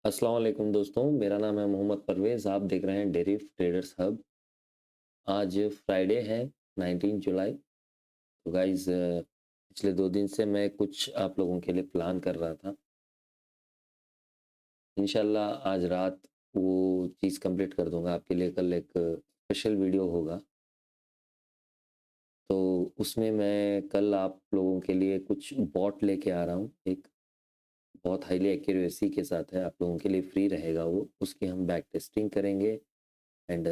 अस्सलाम वालेकुम दोस्तों, मेरा नाम है मोहम्मद परवेज़। आप देख रहे हैं डेरिव ट्रेडर्स हब। आज फ्राइडे है 19 जुलाई। तो गाइज़ पिछले 2 दिन से मैं कुछ आप लोगों के लिए प्लान कर रहा था। इंशाल्लाह आज रात वो चीज़ कंप्लीट कर दूँगा। आपके लिए कल एक स्पेशल वीडियो होगा। तो उसमें मैं कल आप लोगों के लिए कुछ बॉट लेके आ रहा हूँ। एक बहुत हाईली एक्यूरेसी के साथ है, आप लोगों के लिए फ्री रहेगा वो। उसकी हम बैक टेस्टिंग करेंगे एंड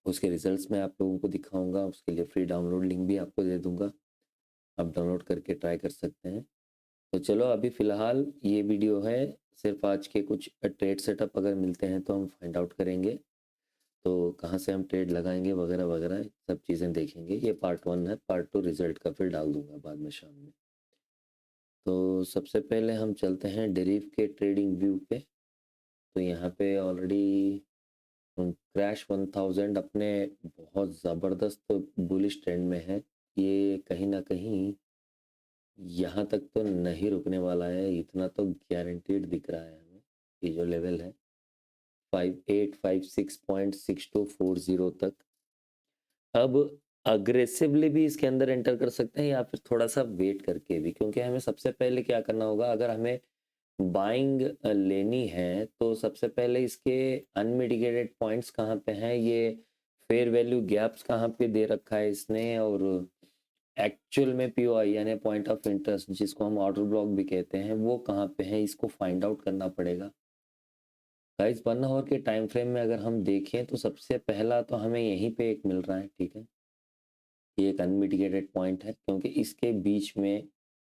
उसके रिजल्ट्स मैं आप लोगों को दिखाऊँगा, उसके लिए फ्री डाउनलोड लिंक भी आपको दे दूँगा, आप डाउनलोड करके ट्राई कर सकते हैं। तो चलो अभी फ़िलहाल ये वीडियो है, सिर्फ़ आज के कुछ ट्रेड सेटअप अगर मिलते हैं तो हम फाइंड आउट करेंगे, तो कहाँ से हम ट्रेड लगाएँगे वगैरह-वगैरह सब चीज़ें देखेंगे। ये पार्ट 1 है, पार्ट 2 रिज़ल्ट का फिर डाल दूँगा बाद में शाम में। तो सबसे पहले हम चलते हैं डेरिव के ट्रेडिंग व्यू पे। तो यहाँ पे ऑलरेडी क्रैश 1000 अपने बहुत ज़बरदस्त बुलिश ट्रेंड में है। ये कहीं न कहीं यहाँ तक तो नहीं रुकने वाला है, इतना तो गारंटीड दिख रहा है हमें। ये जो लेवल है 5856.6240 तक। अब अग्रेसिवली भी इसके अंदर एंटर कर सकते हैं या फिर थोड़ा-सा वेट करके भी, क्योंकि हमें सबसे पहले क्या करना होगा, अगर हमें बाइंग लेनी है तो सबसे पहले इसके अनमिटिगेटेड पॉइंट्स कहाँ पे हैं, ये फेयर वैल्यू गैप्स कहाँ पे दे रखा है इसने, और एक्चुअल में पीओआई यानी पॉइंट ऑफ इंटरेस्ट जिसको हम ऑर्डर ब्लॉक भी कहते हैं, वो कहाँ पे है, इसको फाइंड आउट करना पड़ेगा। गाइस 1 आवर के टाइम फ्रेम में अगर हम देखें तो सबसे पहला तो हमें यहीं पे एक मिल रहा है, ठीक है। ये एक अनमिटिगेटेड पॉइंट है क्योंकि इसके बीच में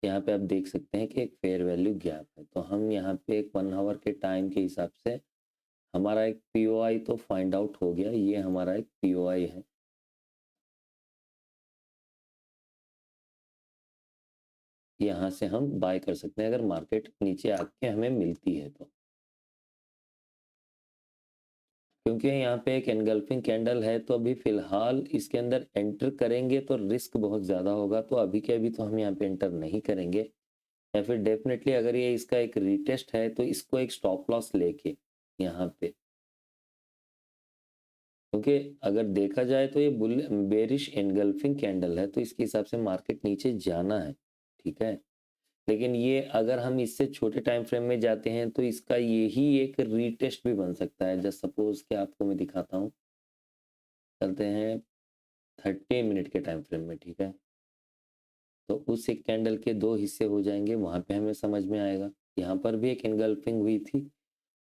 यहाँ पे आप देख सकते हैं कि एक फेयर वैल्यू गैप है। तो हम यहाँ पे एक 1 आवर के टाइम के हिसाब से हमारा एक पीओआई तो फाइंड आउट हो गया, ये हमारा एक पीओआई है। यहाँ से हम बाय कर सकते हैं अगर मार्केट नीचे आके हमें मिलती है तो, क्योंकि यहाँ पे एक एनगल्फिंग कैंडल है तो अभी फिलहाल इसके अंदर एंटर करेंगे तो रिस्क बहुत ज़्यादा होगा, तो अभी के अभी तो हम यहाँ पे एंटर नहीं करेंगे। या फिर डेफिनेटली अगर ये इसका एक रीटेस्ट है तो इसको एक स्टॉप लॉस लेके यहाँ पे, क्योंकि अगर देखा जाए तो ये बुल बेरिश एनगल्फिंग कैंडल है तो इसके हिसाब से मार्केट नीचे जाना है, ठीक है। लेकिन ये अगर हम इससे छोटे टाइम फ्रेम में जाते हैं तो इसका यही एक रीटेस्ट भी बन सकता है। जस्ट सपोज कि आपको मैं दिखाता हूँ, चलते हैं 30 मिनट के टाइम फ्रेम में, ठीक है। तो उस एक कैंडल के 2 हिस्से हो जाएंगे, वहां पे हमें समझ में आएगा। यहाँ पर भी एक एनगल्फिंग हुई थी,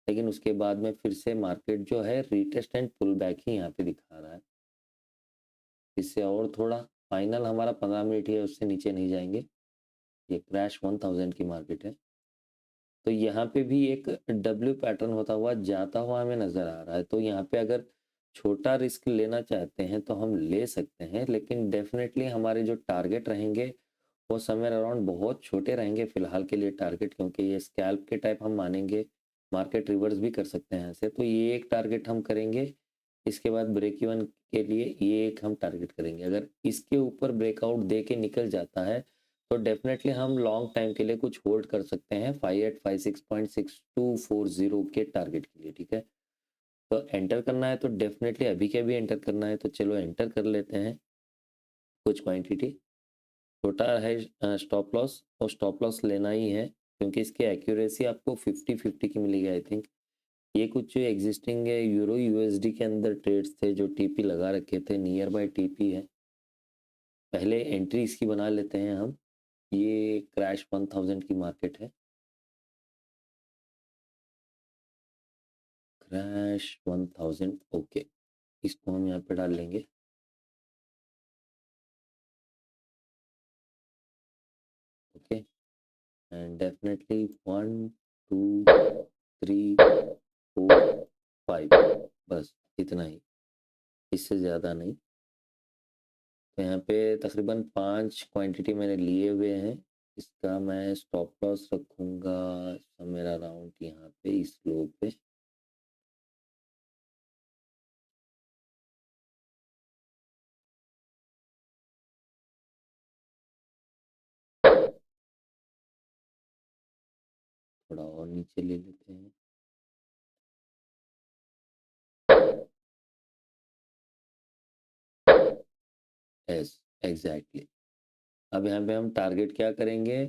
लेकिन उसके बाद में फिर से मार्केट जो है रीटेस्ट एंड पुल बैक ही यहाँ पे दिखा रहा है। इससे और थोड़ा फाइनल हमारा 15 मिनट ही है, उससे नीचे नहीं जाएंगे। ये क्रैश 1000 की मार्केट है। तो यहाँ पे भी एक डब्ल्यू पैटर्न होता हुआ जाता हुआ हमें नज़र आ रहा है। तो यहाँ पे अगर छोटा रिस्क लेना चाहते हैं तो हम ले सकते हैं, लेकिन डेफ़िनेटली हमारे जो टारगेट रहेंगे वो समवेयर अराउंड बहुत छोटे रहेंगे फ़िलहाल के लिए टारगेट, क्योंकि ये स्कैल्प के टाइप हम मानेंगे, मार्केट रिवर्स भी कर सकते हैं ऐसे। तो ये एक टारगेट हम करेंगे, इसके बाद ब्रेक इवन के लिए ये एक हम टारगेट करेंगे। अगर इसके ऊपर ब्रेकआउट दे के निकल जाता है तो डेफिनेटली हम लॉन्ग टाइम के लिए कुछ होल्ड कर सकते हैं 5856.6240 के टारगेट के लिए, ठीक है। तो एंटर करना है तो डेफिनेटली अभी के अभी एंटर करना है, तो चलो एंटर कर लेते हैं। कुछ क्वांटिटी छोटा है, स्टॉप लॉस और स्टॉप लॉस लेना ही है क्योंकि इसकी एक्यूरेसी आपको 50-50 की मिलेगी आई थिंक। ये कुछ एग्जिस्टिंग यूरो यूएसडी के अंदर ट्रेड्स थे जो टीपी लगा रखे थे, नियर बाय टीपी है। पहले एंट्री इसकी बना लेते हैं हम। ये क्रैश 1000 की मार्केट है। क्रैश 1000 ओके, इसको हम यहाँ पे डाल लेंगे। ओके एंड डेफिनेटली 1 2 3 4 5, बस इतना ही, इससे ज़्यादा नहीं। तो यहाँ पे तकरीबन 5 क्वांटिटी मैंने लिए हुए हैं। इसका मैं स्टॉप लॉस रखूँगा मेरा अराउंड यहाँ पे इस लो पे। थोड़ा और नीचे ले लेते हैं। Yes, exactly. अब यहाँ पे हम टारगेट क्या करेंगे,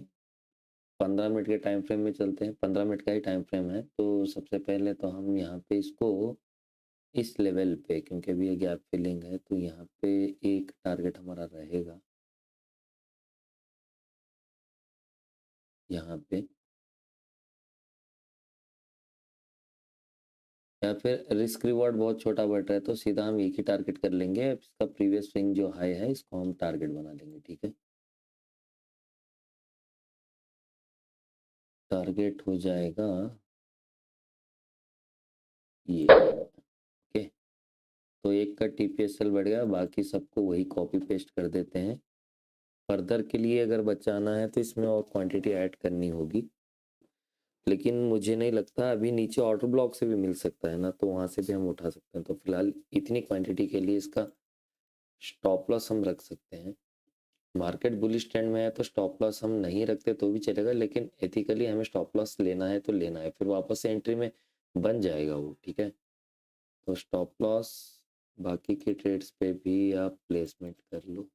15 मिनट के टाइम फ्रेम में चलते हैं। 15 मिनट का ही टाइम फ्रेम है, तो सबसे पहले तो हम यहाँ पे इसको इस लेवल पे, क्योंकि अभी ये गैप फिलिंग है, तो यहाँ पे एक टारगेट हमारा रहेगा यहाँ पे, या फिर रिस्क रिवॉर्ड बहुत छोटा बढ़ रहा है तो सीधा हम एक ही टारगेट कर लेंगे। इसका प्रीवियस स्विंग जो हाई है इसको हम टारगेट बना लेंगे, ठीक है। टारगेट हो जाएगा ये, ओके। तो एक का टीपीएसएल बढ़ गया, बाकी सबको वही कॉपी पेस्ट कर देते हैं। फर्दर के लिए अगर बचाना है तो इसमें और क्वांटिटी ऐड करनी होगी, लेकिन मुझे नहीं लगता, अभी नीचे ऑर्डर ब्लॉक से भी मिल सकता है ना, तो वहाँ से भी हम उठा सकते हैं। तो फिलहाल इतनी क्वांटिटी के लिए इसका स्टॉप लॉस हम रख सकते हैं। मार्केट बुलिश ट्रेंड में है तो स्टॉप लॉस हम नहीं रखते तो भी चलेगा, लेकिन एथिकली हमें स्टॉप लॉस लेना है तो लेना है, फिर वापस से एंट्री में बन जाएगा वो, ठीक है। तो स्टॉप लॉस बाकी के ट्रेड्स पे भी आप प्लेसमेंट कर लो।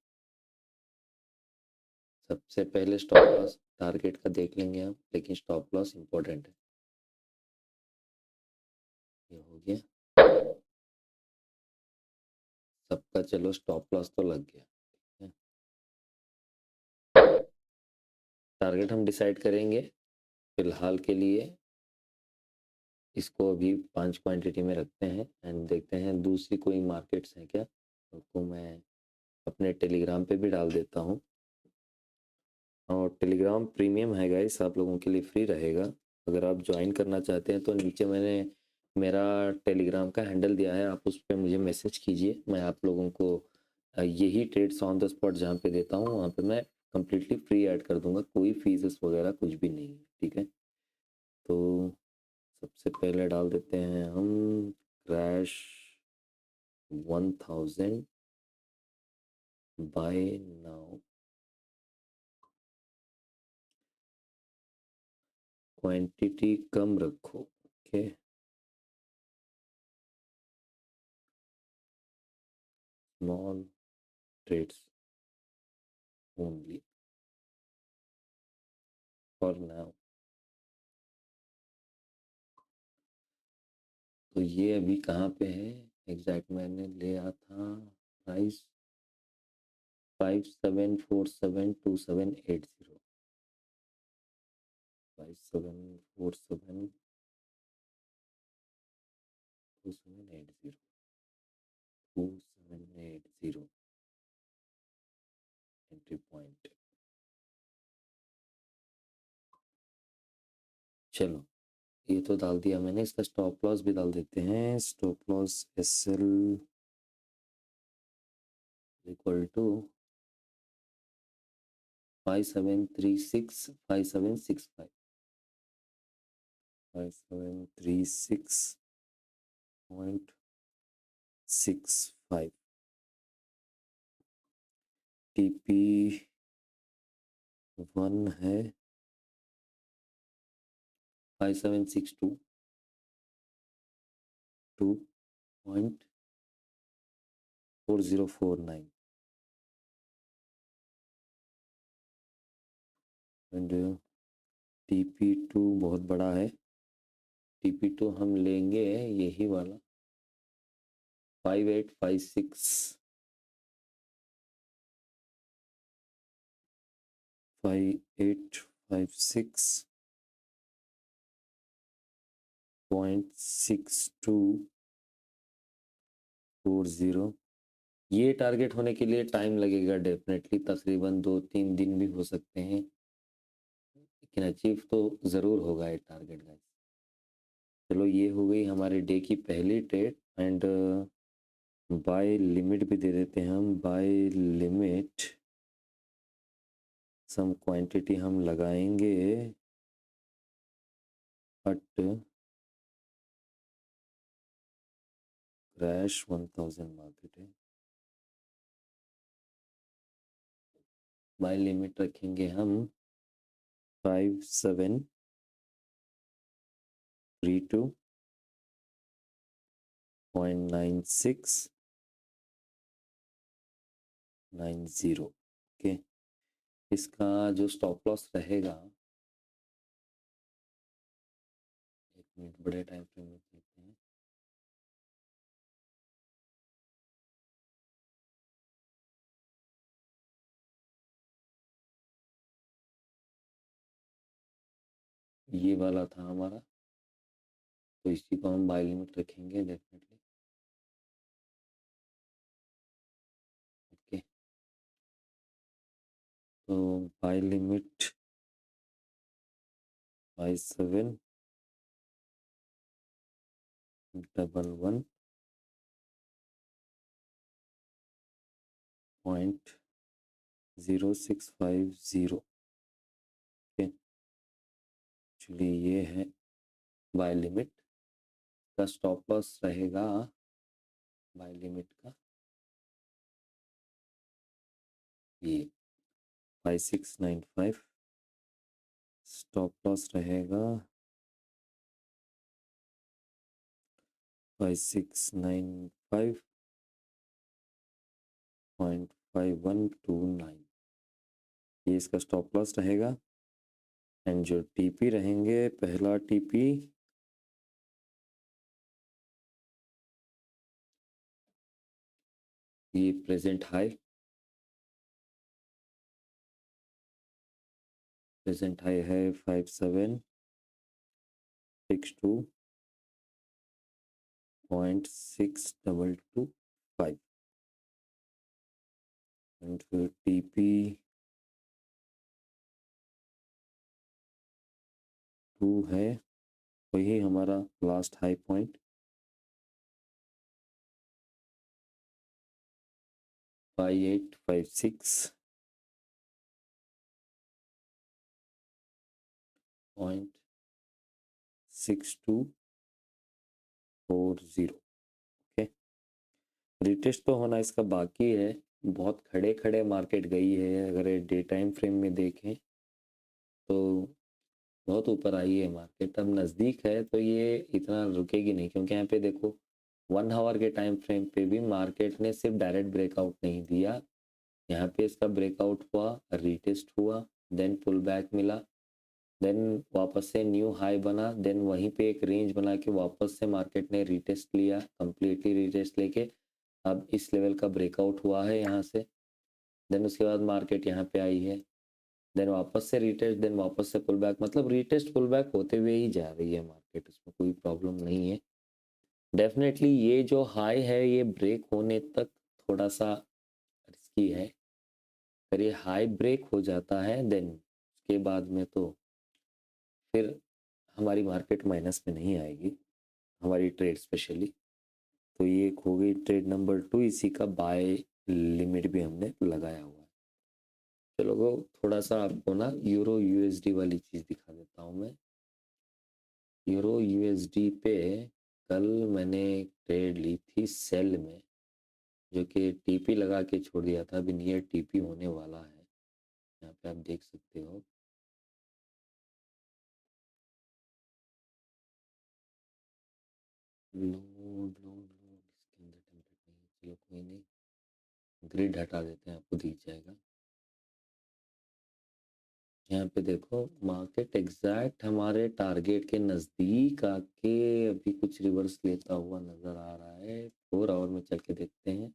सबसे पहले स्टॉप लॉस टारगेट का देख लेंगे हम, लेकिन स्टॉप लॉस इम्पोर्टेंट है। ये हो गया सबका, चलो स्टॉप लॉस तो लग गया। टारगेट हम डिसाइड करेंगे फिलहाल के लिए, इसको अभी 5 क्वांटिटी में रखते हैं एंड देखते हैं दूसरी कोई मार्केट्स हैं क्या, उनको मैं अपने टेलीग्राम पे भी डाल देता हूँ। और टेलीग्राम प्रीमियम है गाइस, आप लोगों के लिए फ्री रहेगा। अगर आप ज्वाइन करना चाहते हैं तो नीचे मैंने मेरा टेलीग्राम का हैंडल दिया है, आप उस पर मुझे मैसेज कीजिए। मैं आप लोगों को यही ट्रेड्स ऑन द स्पॉट जहाँ पे देता हूँ वहाँ पे मैं कम्प्लीटली फ्री ऐड कर दूंगा, कोई फीस वगैरह कुछ भी नहीं है, ठीक है। तो सबसे पहले डाल देते हैं हम क्रैश 1000 बाय नाउ, क्वांटिटी कम रखो, okay. Small trades only for now. तो ये अभी कहाँ पे है एग्जैक्ट, मैंने लिया था प्राइस 57472780, 57472780 एंट्री पॉइंट। चलो ये तो डाल दिया मैंने, इसका स्टॉप लॉस भी डाल देते हैं। Stop loss S L equal to 5736 5765, 5736.65। TP 1 है 5762.4049 एंड TP2 बहुत बड़ा है, TP2 हम लेंगे यही वाला 5856 5856.6240। ये टारगेट होने के लिए टाइम लगेगा डेफिनेटली, तकरीबन 2-3 दिन भी हो सकते हैं, लेकिन अचीव तो ज़रूर होगा ये टारगेट गाइस। चलो ये हो गई हमारे डे की पहली ट्रेड एंड बाय लिमिट भी दे देते हैं हम। बाय लिमिट सम क्वांटिटी हम लगाएंगे बट क्रैश 1000 मार्केट है। बाय लिमिट रखेंगे हम 57 32.9690। ओके, इसका जो स्टॉप लॉस रहेगा, एक मिनट, बड़े टाइम फ्रेम में देखते हैं। ये वाला था हमारा, तो इसी को हम बाय लिमिट रखेंगे डेफिनेटली। ओके, तो बाय लिमिट 5711.0650। ओके, एक्चुअली ये है बाय लिमिट का। स्टॉप लॉस रहेगा बाय लिमिट का ये 5695, स्टॉप लॉस रहेगा 5695.5129, ये इसका स्टॉप लॉस रहेगा। एंड जो टीपी रहेंगे, पहला टीपी ये प्रेजेंट हाई है 5762.6225। एंड फिर टीपी 2 है, वही हमारा last high point 5856.6240। Okay, retest तो होना इसका बाकी है, बहुत खड़े खड़े मार्केट गई है। अगर डे टाइम फ्रेम में देखें तो बहुत ऊपर आई है मार्केट, अब नज़दीक है तो ये इतना रुकेगी नहीं, क्योंकि यहाँ पे देखो 1 आवर के टाइम फ्रेम पे भी मार्केट ने सिर्फ डायरेक्ट ब्रेकआउट नहीं दिया, यहाँ पे इसका ब्रेकआउट हुआ, रीटेस्ट हुआ, देन पुल बैक मिला, देन वापस से न्यू हाई बना, देन वहीं पे एक रेंज बना के वापस से मार्केट ने रीटेस्ट लिया, कंप्लीटली रीटेस्ट लेके अब इस लेवल का ब्रेकआउट हुआ है यहाँ से। देन उसके बाद मार्केट यहाँ पे आई है, देन वापस से रीटेस्ट, देन वापस से पुल बैक, मतलब रीटेस्ट पुल बैक होते हुए ही जा रही है मार्केट, उसमें कोई प्रॉब्लम नहीं है। डेफिनेटली ये जो हाई है ये ब्रेक होने तक थोड़ा सा रिस्की है। अगर ये हाई ब्रेक हो जाता है देन उसके बाद में तो फिर हमारी मार्केट माइनस में नहीं आएगी, हमारी ट्रेड स्पेशली। तो ये हो गई ट्रेड नंबर 2, इसी का बाय लिमिट भी हमने लगाया हुआ है। चलो वो थोड़ा सा आपको ना यूरो यूएसडी वाली चीज़ दिखा देता हूँ मैं। यूरो यूएसडी पे कल मैंने एक ट्रेड ली थी सेल में, जो कि टीपी लगा के छोड़ दिया था, अभी नियर टीपी होने वाला है, यहाँ पे आप देख सकते हो। लोड इसके अंदर टेम्पलेट नहीं है, चलो कोई नहीं, ग्रिड हटा देते हैं, आपको दिख जाएगा। यहाँ पे देखो मार्केट एग्जैक्ट हमारे टारगेट के नज़दीक आके अभी कुछ रिवर्स लेता हुआ नज़र आ रहा है। 4 आवर में चल के देखते हैं,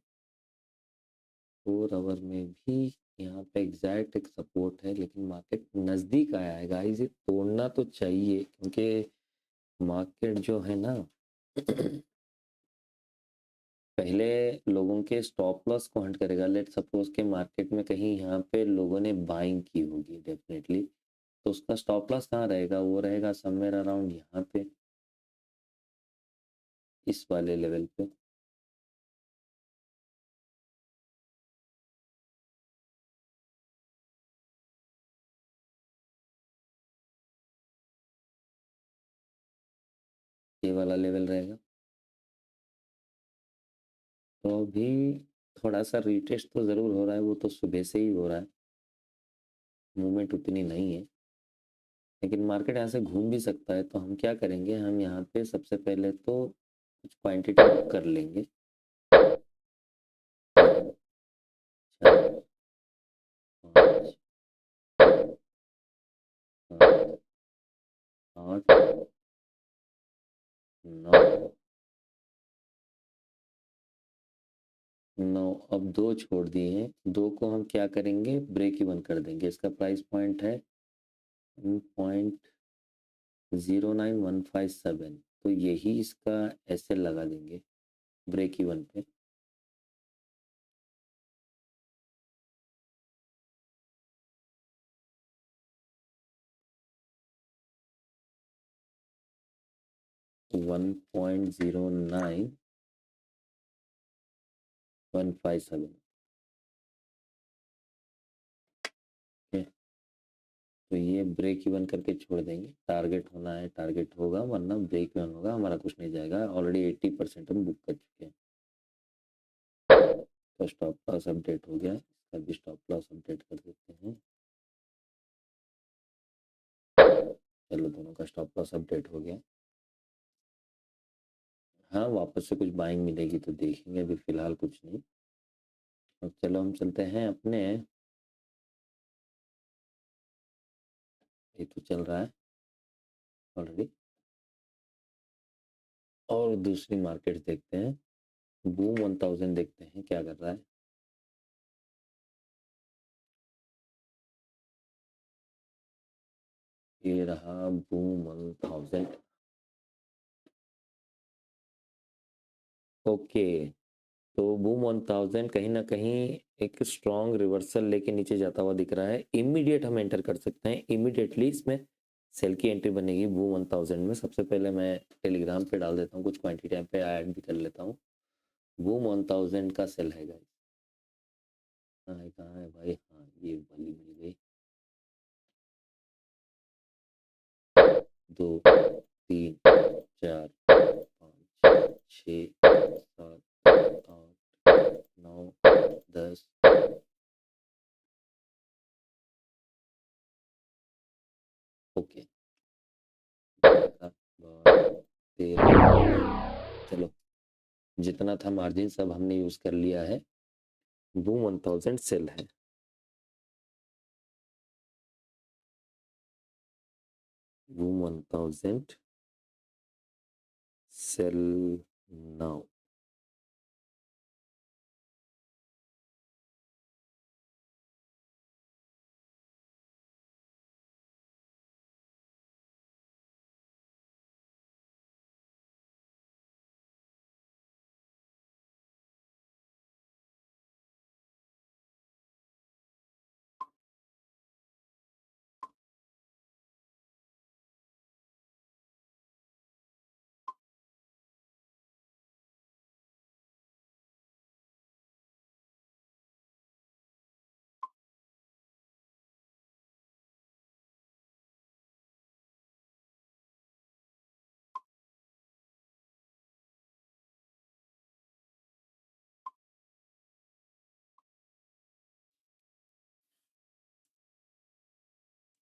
4 आवर में भी यहाँ पे एग्जैक्ट एक सपोर्ट है, लेकिन मार्केट नज़दीक आया है गाइस, ये तोड़ना तो चाहिए, क्योंकि मार्केट जो है ना पहले लोगों के स्टॉप लॉस को हंट करेगा। लेट सपोज के मार्केट में कहीं यहाँ पे लोगों ने बाइंग की होगी डेफिनेटली, तो उसका स्टॉप लॉस कहाँ रहेगा, वो रहेगा समवेयर अराउंड यहाँ पे, इस वाले लेवल पे। ये वाला लेवल रहेगा। तो अभी थोड़ा सा रीटेस्ट तो ज़रूर हो रहा है, वो तो सुबह से ही हो रहा है, मूवमेंट उतनी नहीं है। लेकिन मार्केट यहाँ से घूम भी सकता है, तो हम क्या करेंगे, हम यहाँ पे सबसे पहले तो कुछ क्वांटिटी बुक कर लेंगे। 4, 5, 7, 8, 9, 9। अब 2 छोड़ दिए हैं, 2 को हम क्या करेंगे, ब्रेक इवन कर देंगे। इसका प्राइस पॉइंट है 0.09157, तो यही इसका ऐसे लगा देंगे ब्रेक इवन पे। तो 1.09157। तो ये ब्रेक इवन करके छोड़ देंगे। टारगेट होना है, टारगेट होगा, वरना ब्रेक इवन होगा, हमारा कुछ नहीं जाएगा। ऑलरेडी 80% हम बुक कर चुके हैं। तो स्टॉप लॉस अपडेट हो गया, इसका भी स्टॉप लॉस अपडेट कर देते हैं। चलो, दोनों का स्टॉप लॉस अपडेट हो गया। हाँ, वापस से कुछ बाइंग मिलेगी तो देखेंगे, अभी फिलहाल कुछ नहीं। अब चलो हम चलते हैं अपने, ये तो चल रहा है ऑलरेडी, और दूसरी मार्केट देखते हैं। बूम 1000 देखते हैं क्या कर रहा है। ये रहा बूम 1000। ओके, तो बूम 1000 कहीं ना कहीं एक स्ट्रॉन्ग रिवर्सल लेके नीचे जाता हुआ दिख रहा है। इमीडिएट हम एंटर कर सकते हैं, इमीडिएटली इसमें सेल की एंट्री बनेगी बूम 1000 में। सबसे पहले मैं टेलीग्राम पे डाल देता हूँ, कुछ क्वांटिटी टाइम पे ऐड भी कर लेता हूँ। बूम 1000 का सेल है गाइस। हाँ, कहाँ है भाई, हाँ ये वाली मिल गई। 2, 3, 4, 5, 6, 7, 8, 9, 10। ओके, 13। चलो, जितना था मार्जिन सब हमने यूज कर लिया है। बूम 1000 सेल है। Boom 1000 sell now.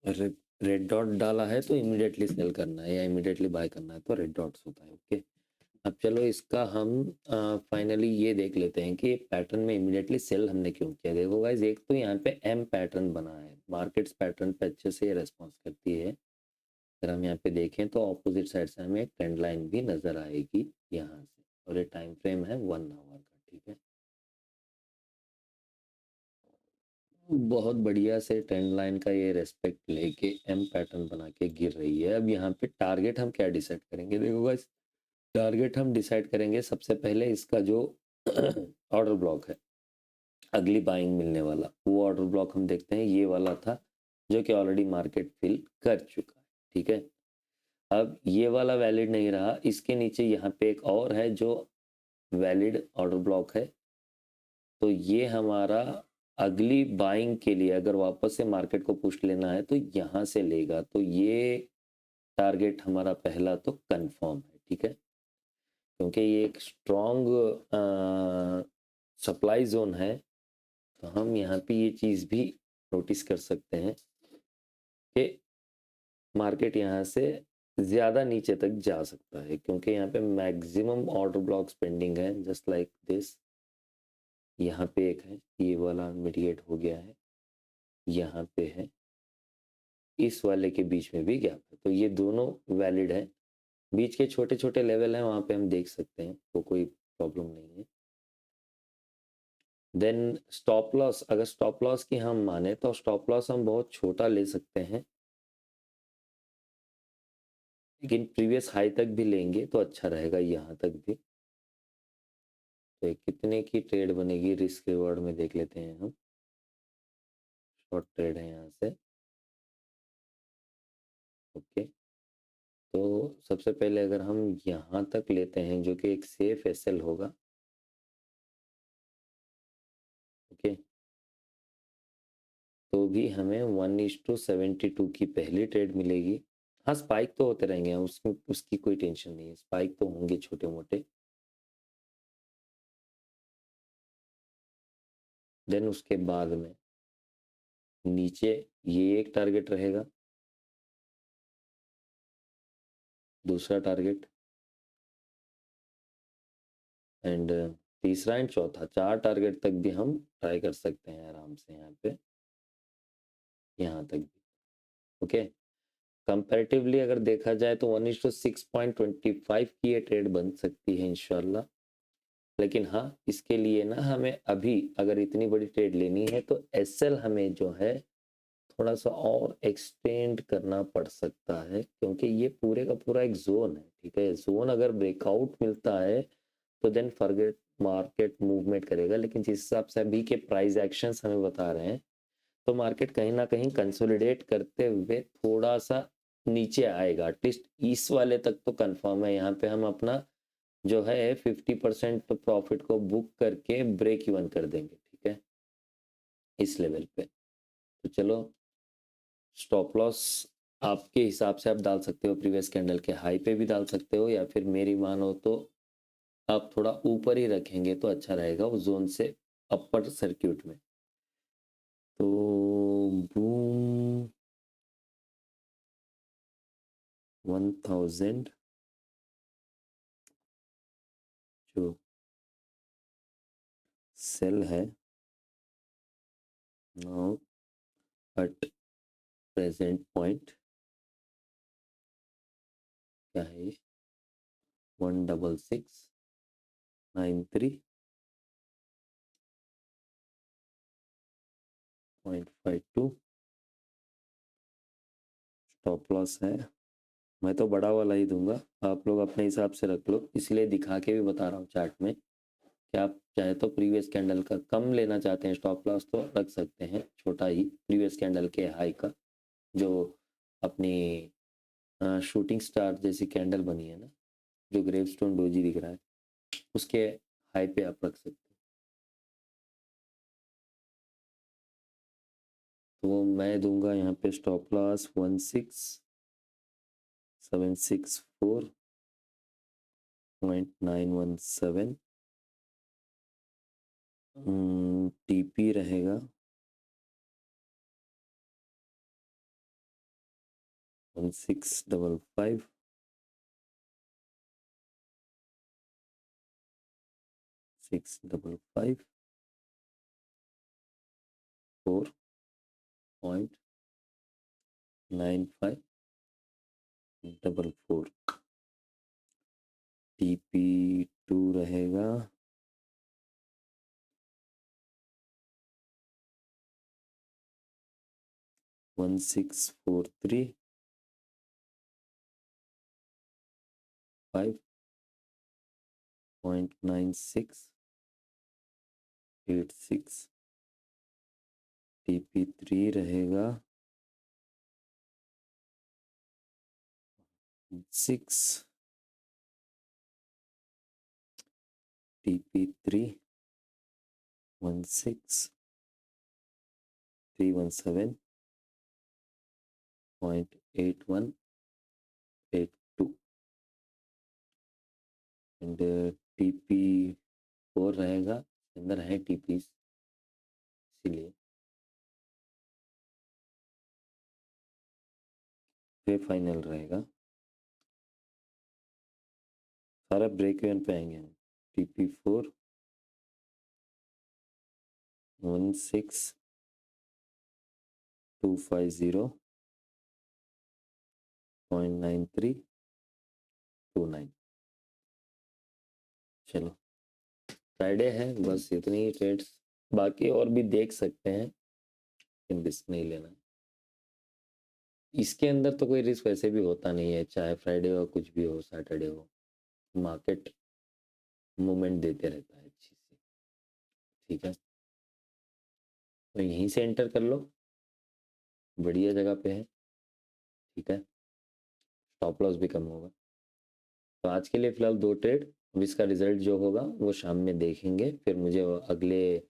Red dot डाला है तो इमीडिएटली सेल करना है, या इमीडिएटली बाय करना है तो रेड डॉट्स होता है। ओके, अब चलो इसका हम फाइनली ये देख लेते हैं कि पैटर्न में इमीडिएटली सेल हमने क्यों किया। देखो गाइज, एक तो यहाँ पे एम पैटर्न बना है, मार्केट्स पैटर्न पे अच्छे से रेस्पॉन्स करती है। अगर हम यहाँ पे देखें तो ऑपोजिट साइड से हमें एक ट्रेंड लाइन भी नजर आएगी यहाँ से, और ये टाइम फ्रेम है 1 आवर का। ठीक है, बहुत बढ़िया से ट्रेंड लाइन का ये रेस्पेक्ट लेके एम पैटर्न बना के गिर रही है। अब यहाँ पे टारगेट हम क्या डिसाइड करेंगे, देखो गाइस, टारगेट हम डिसाइड करेंगे सबसे पहले इसका जो ऑर्डर ब्लॉक है, अगली बाइंग मिलने वाला, वो ऑर्डर ब्लॉक हम देखते हैं। ये वाला था जो कि ऑलरेडी मार्केट फिल कर चुका है। ठीक है, अब ये वाला वैलिड नहीं रहा, इसके नीचे यहाँ पे एक और है जो वैलिड ऑर्डर ब्लॉक है। तो ये हमारा अगली बाइंग के लिए अगर वापस से मार्केट को पुश लेना है तो यहाँ से लेगा, तो ये टारगेट हमारा पहला तो कंफर्म है। ठीक है, क्योंकि ये एक स्ट्रॉन्ग सप्लाई जोन है, तो हम यहाँ पे ये चीज़ भी नोटिस कर सकते हैं कि मार्केट यहाँ से ज़्यादा नीचे तक जा सकता है, क्योंकि यहाँ पे मैक्सिमम ऑर्डर ब्लॉक्स पेंडिंग है, जस्ट लाइक दिस। यहाँ पे एक है, ये वाला मिटिगेट हो गया है, यहाँ पे है, इस वाले के बीच में भी गैप है, तो ये दोनों वैलिड है। बीच के छोटे छोटे लेवल हैं, वहाँ पे हम देख सकते हैं, तो कोई प्रॉब्लम नहीं है। देन स्टॉप लॉस, अगर स्टॉप लॉस की हम माने तो स्टॉप लॉस हम बहुत छोटा ले सकते हैं, लेकिन प्रीवियस हाई तक भी लेंगे तो अच्छा रहेगा, यहाँ तक भी। तो ये कितने की ट्रेड बनेगी रिस्क रिवॉर्ड में देख लेते हैं हम। शॉर्ट ट्रेड है यहाँ से, ओके। तो सबसे पहले अगर हम यहाँ तक लेते हैं, जो कि एक सेफ एसएल होगा, ओके, तो भी हमें 1:72 की पहली ट्रेड मिलेगी। हाँ, स्पाइक तो होते रहेंगे, उसकी कोई टेंशन नहीं है, स्पाइक तो होंगे छोटे मोटे। देन उसके बाद में नीचे ये एक टारगेट रहेगा, दूसरा टारगेट, एंड तीसरा एंड चौथा, 4 टारगेट तक भी हम ट्राई कर सकते हैं आराम से यहाँ पे, यहाँ तक भी, ओके। कंपैरेटिवली अगर देखा जाए तो 1:6.25 की ये ट्रेड बन सकती है इंशाल्लाह। लेकिन हाँ, इसके लिए ना हमें अभी अगर इतनी बड़ी ट्रेड लेनी है तो एसएल हमें जो है थोड़ा सा और एक्सटेंड करना पड़ सकता है, क्योंकि ये पूरे का पूरा एक जोन है, ठीक है। जोन अगर ब्रेकआउट मिलता है तो देन फॉरगेट, मार्केट मूवमेंट करेगा। लेकिन जिस हिसाब से अभी के प्राइस एक्शंस हमें बता रहे हैं, तो मार्केट कहीं ना कहीं कंसोलिडेट करते हुए थोड़ा सा नीचे आएगा, एटलीस्ट इस वाले तक तो कंफर्म है। यहाँ पे हम अपना जो है 50% प्रॉफिट को बुक करके ब्रेक इवन कर देंगे, ठीक है, इस लेवल पे। तो चलो, स्टॉप लॉस आपके हिसाब से आप डाल सकते हो, प्रीवियस कैंडल के हाई पे भी डाल सकते हो, या फिर मेरी मानो तो आप थोड़ा ऊपर ही रखेंगे तो अच्छा रहेगा उस जोन से अपर सर्क्यूट में। तो बूम 1000 जो सेल है नाउ एट प्रेजेंट पॉइंट क्या है, 16693.52 स्टॉप लॉस है। मैं तो बड़ा वाला ही दूंगा, आप लोग अपने हिसाब से रख लो, इसलिए दिखा के भी बता रहा हूँ चार्ट में कि आप चाहे तो प्रीवियस कैंडल का कम लेना चाहते हैं स्टॉप लॉस तो रख सकते हैं, छोटा ही, प्रीवियस कैंडल के हाई का, जो अपनी शूटिंग स्टार जैसी कैंडल बनी है ना, जो ग्रेवस्टोन डोजी दिख रहा है, उसके हाई पे आप रख सकते हैं। तो मैं दूंगा यहाँ पे स्टॉप लॉस 16764.917, टीपी रहेगा 1655, 655 4.9544, TP2 रहेगा 1643.9686, TP3 रहेगा 6, TP3 16317.8182, एंड TP4 रहेगा, अंदर है TP, इसीलिए ये फाइनल रहेगा, सारा ब्रेक इवन पे आएंगे हम। TP4 16250.9329। चलो फ्राइडे है, बस इतनी ही ट्रेड्स, बाकी और भी देख सकते हैं लेकिन रिस्क नहीं लेना। इसके अंदर तो कोई रिस्क वैसे भी होता नहीं है, चाहे फ्राइडे हो कुछ भी हो, सैटरडे हो, मार्केट मूवमेंट देते रहता है अच्छी सी। ठीक है, तो यहीं से एंटर कर लो, बढ़िया जगह पे है। ठीक है, स्टॉप लॉस भी कम होगा। तो आज के लिए फिलहाल 2 ट्रेड, अब इसका रिजल्ट जो होगा वो शाम में देखेंगे, फिर मुझे अगले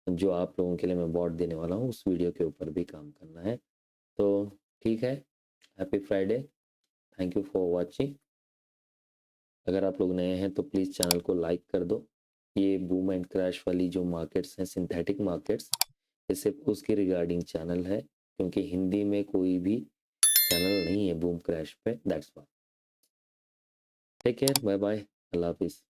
जो आप लोगों के लिए मैं बॉट देने वाला हूँ उस वीडियो के ऊपर भी काम करना है। तो ठीक है, happy Friday, thank you for watching. अगर आप लोग नए हैं तो प्लीज़ चैनल को लाइक कर दो। ये बूम एंड क्रैश वाली जो मार्केट्स हैं, सिंथेटिक मार्केट्स, ये सिर्फ उसकी रिगार्डिंग चैनल है, क्योंकि हिंदी में कोई भी चैनल नहीं है बूम क्रैश पे, that's why. Take care, bye bye, अल्लाह हाफिज़।